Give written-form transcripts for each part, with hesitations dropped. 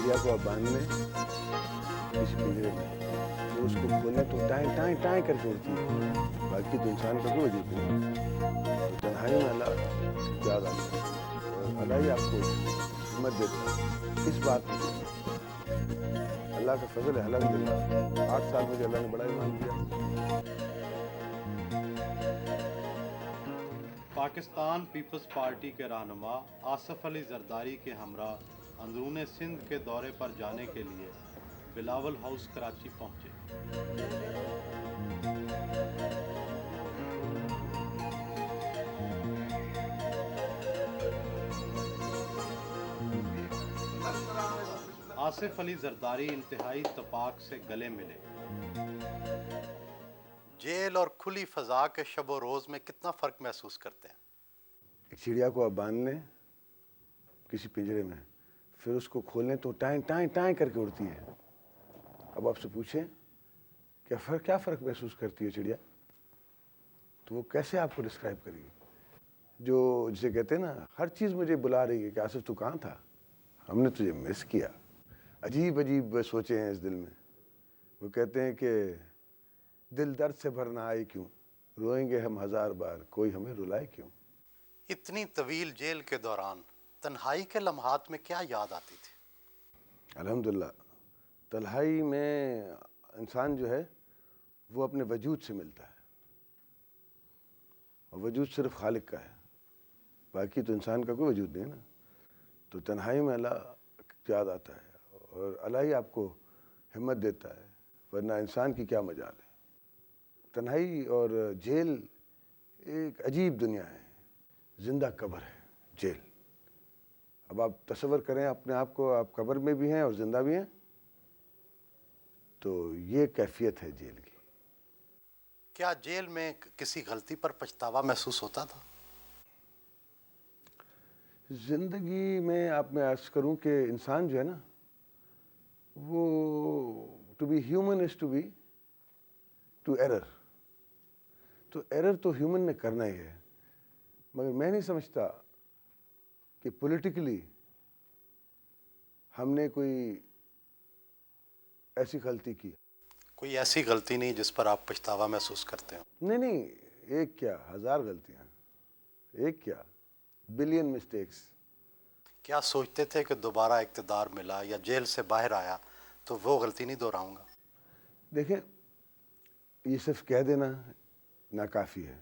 चिड़िया को आप बांध लें किसी पिंजरे में तो उसको खोलें तो टाएं टाएं टाएं करके उड़ती है, बाकी तो इंसान का कोई वजूद नहीं। तो तन्हाई में अल्लाह याद आता है और अल्लाह ही आपको हिम्मत देता है इस बात में। अल्लाह का फजल है अल्हम्दुलिल्लाह, 8 साल मुझे अल्लाह ने बड़ा ईमान दिया। पाकिस्तान पीपल्स पार्टी के रहनुमा आसिफ अली जरदारी के हमरा अंदरून सिंध के दौरे पर जाने के लिए बिलावल हाउस कराची पहुंचे। आसिफ अली जरदारी इंतहाई तपाक से गले मिले। जेल और खुली फजा के शब रोज़ में कितना फ़र्क महसूस करते हैं? एक चिड़िया को आप बांध लें किसी पिंजरे में, फिर उसको खोलें तो टाएं टाएं टाएं करके उड़ती है। अब आपसे पूछें क्या फ़र्क महसूस करती है चिड़िया, तो वो कैसे आपको डिस्क्राइब करेगी? जो जिसे कहते हैं ना, हर चीज़ मुझे बुला रही है कि आसिफ तू कहाँ था, हमने तुझे मिस किया। अजीब अजीब सोचें हैं इस दिल में। वो कहते हैं कि दिल दर्द से भरना आए क्यों, रोएंगे हम 1000 बार, कोई हमें रुलाए क्यों। इतनी तवील जेल के दौरान तन्हाई के लम्हात में क्या याद आती थी? अल्हम्दुलिल्लाह, तन्हाई में इंसान जो है वो अपने वजूद से मिलता है, और वजूद सिर्फ खालिक का है, बाकी तो इंसान का कोई वजूद नहीं ना। तो तन्हाई में अल्लाह याद आता है और अल्लाह ही आपको हिम्मत देता है, वरना इंसान की क्या मजाल है। तन्हाई और जेल एक अजीब दुनिया है, जिंदा कब्र है जेल। अब आप तसव्वुर करें अपने आप को, आप कब्र में भी हैं और जिंदा भी हैं, तो ये कैफियत है जेल की। क्या जेल में किसी गलती पर पछतावा महसूस होता था? ज़िंदगी में आप मैं अर्ज़ करूं कि इंसान जो है ना, वो to be human is to be to error. तो एरर तो ह्यूमन ने करना ही है, मगर मैं नहीं समझता कि पॉलिटिकली हमने कोई ऐसी गलती की। कोई ऐसी गलती नहीं जिस पर आप पछतावा महसूस करते हो? नहीं, एक क्या 1000 गलतियां, एक क्या बिलियन मिस्टेक्स। क्या सोचते थे कि दोबारा इक़्तिदार मिला या जेल से बाहर आया तो वो गलती नहीं दोहराऊंगा? देखें, ये सिर्फ कह देना नाकाफ़ी है।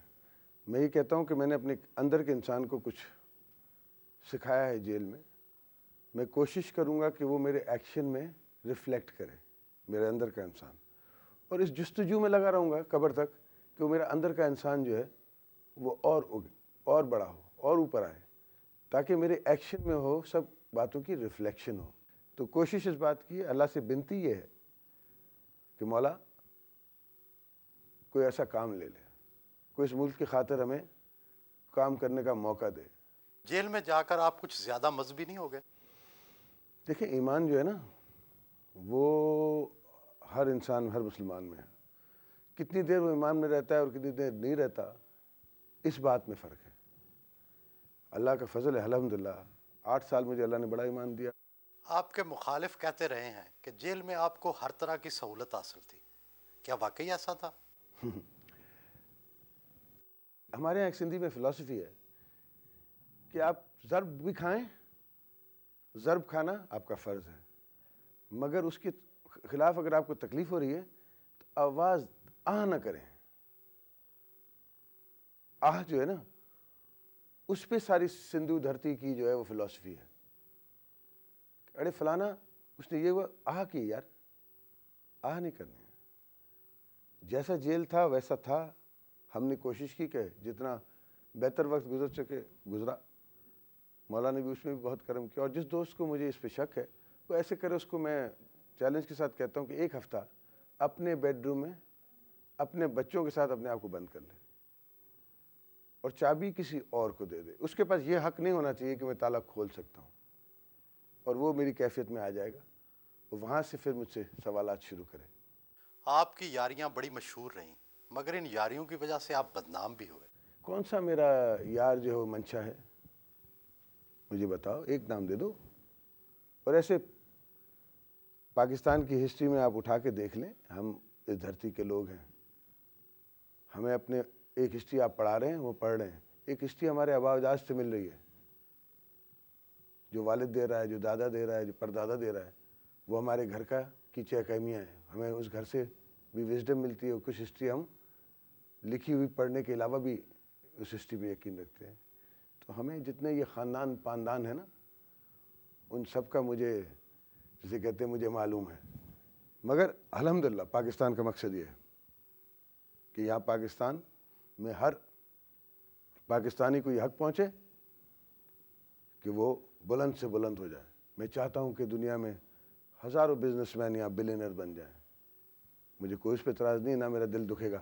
मैं ये कहता हूँ कि मैंने अपने अंदर के इंसान को कुछ सिखाया है जेल में। मैं कोशिश करूँगा कि वो मेरे एक्शन में रिफ्लेक्ट करे, मेरे अंदर का इंसान। और इस जुस्तजू में लगा रहूँगा कब्र तक कि वो मेरा अंदर का इंसान जो है वो और उगे, और बड़ा हो, और ऊपर आए, ताकि मेरे एक्शन में हो सब बातों की रिफ्लेक्शन हो। तो कोशिश इस बात की, अल्लाह से विनती ये है कि मौला कोई ऐसा काम ले ले, कोई इस मुल्क की खातिर हमें काम करने का मौका दे। जेल में जाकर आप कुछ ज़्यादा मजहबी नहीं हो गए? देखिए, ईमान जो है ना, वो हर इंसान, हर मुसलमान में है। कितनी देर वो ईमान में रहता है और कितनी देर नहीं रहता, इस बात में फ़र्क है। अल्लाह का फजल है अल्हम्दुलिल्लाह, 8 साल मुझे अल्लाह ने बड़ा ईमान दिया। आपके मुखालिफ कहते रहे हैं कि जेल में आपको हर तरह की सहूलत हासिल थी, क्या वाकई ऐसा था? हमारे यहाँ एक सिंधी में फ़िलासफ़ी है कि आप ज़र्ब भी खाएं, ज़र्ब खाना आपका फ़र्ज़ है, मगर उसके ख़िलाफ़ अगर आपको तकलीफ़ हो रही है तो आवाज़ आह ना करें। आह जो है ना, उस पे सारी सिंधु धरती की जो है वो फ़िलासफ़ी है। अरे फलाना उसने ये वो आह की, यार आह नहीं करनी है। जैसा जेल था वैसा था। हमने कोशिश की कि जितना बेहतर वक्त गुजर सके गुजरा। मौला ने भी उसमें भी बहुत करम किया। और जिस दोस्त को मुझे इस पे शक है वो ऐसे करे, उसको मैं चैलेंज के साथ कहता हूँ कि 1 हफ्ता अपने बेडरूम में अपने बच्चों के साथ अपने आप को बंद कर ले और चाबी किसी और को दे दे। उसके पास ये हक नहीं होना चाहिए कि मैं ताला खोल सकता हूँ, और वो मेरी कैफियत में आ जाएगा और वहाँ से फिर मुझसे सवालात शुरू करें। आपकी यारियां बड़ी मशहूर रहीं, मगर इन यारियों की वजह से आप बदनाम भी हुए। कौन सा मेरा यार जो है मंशा है, मुझे बताओ, एक नाम दे दो। और ऐसे پاکستان کی ہسٹری میں آپ اٹھا کے دیکھ لیں، ہم اس دھرتی کے لوگ ہیں. ہمیں اپنے ایک ہسٹری آپ پڑھا رہے ہیں، وہ پڑھ رہے ہیں، ایک ہسٹری ہمارے آباء و اجداد سے مل رہی ہے. جو والد دے رہا ہے، جو دادا دے رہا ہے، جو پردادا دے رہا ہے، وہ ہمارے گھر کا کی چہکمیاں ہیں. ہمیں اس گھر سے بھی وزڈم ملتی ہے. کچھ ہسٹری ہم لکھی ہوئی پڑھنے کے علاوہ بھی اس ہسٹری پہ یقین رکھتے ہیں. تو ہمیں جتنے یہ خاندان پاندان ہے نا، ان سب کا مجھے جسے کہتے ہیں مجھے معلوم ہے. مگر الحمدللہ پاکستان کا مقصد یہ ہے کہ یہاں پاکستان میں ہر پاکستانی کو یہ حق پہنچے کہ وہ بلند سے بلند ہو جائے. میں چاہتا ہوں کہ دنیا میں ہزاروں بزنس مین یا بلینئر بن جائیں. مجھے کوئی اس پہ اعتراض نہیں، نہ میرا دل دکھے گا